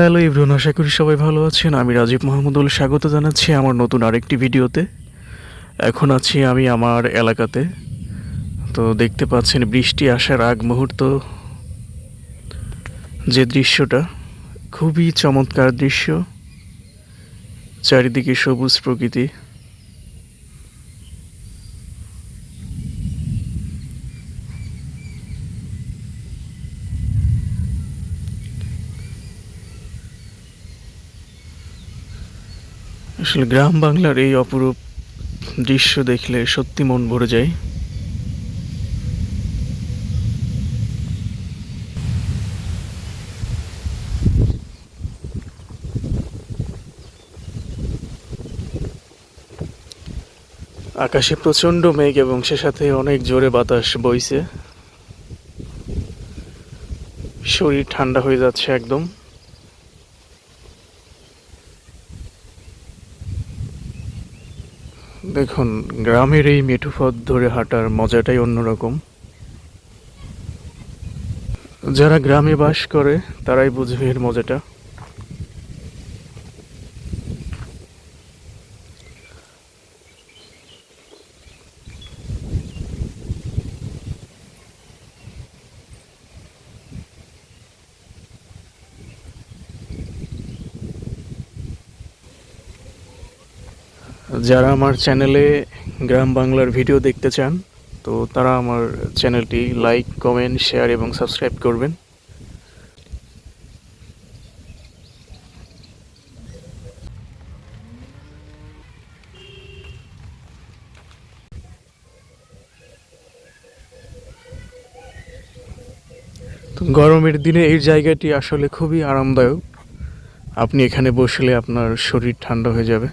Hello everyone, আশা করি সবাই ভালো আছেন। আমি রাজীব মাহমুদুল স্বাগত জানাচ্ছি আমার নতুন আরেকটি ভিডিওতে। এখন আছি আমি আমার এলাকাতে। তো দেখতে পাচ্ছেন বৃষ্টি আসার আগ মুহূর্ত, যে দৃশ্যটা খুবই চমৎকার দৃশ্য। চারিদিকে সবুজ প্রকৃতি। আসলে গ্রাম বাংলার এই অপরূপ দৃশ্য দেখলে সত্যি মন ভরে যায়। আকাশে প্রচণ্ড মেঘ এবং সে সাথে অনেক জোরে বাতাস বইছে। শরীর ঠান্ডা হয়ে যাচ্ছে একদম। দেখুন, গ্রামের এই মেঠো পথ ধরে হাঁটার মজাটাই অন্যরকম। যারা গ্রামে বাস করে তারাই বুঝবে এর মজাটা। যারা আমার চ্যানেলে গ্রাম বাংলার ভিডিও দেখতে চান, তো তারা আমার চ্যানেলটি লাইক, কমেন্ট, শেয়ার এবং সাবস্ক্রাইব করবেন। তো গরমের দিনে এই জায়গাটি আসলে খুবই আরামদায়ক। আপনি এখানে বসলে আপনার শরীর ঠান্ডা হয়ে যাবে।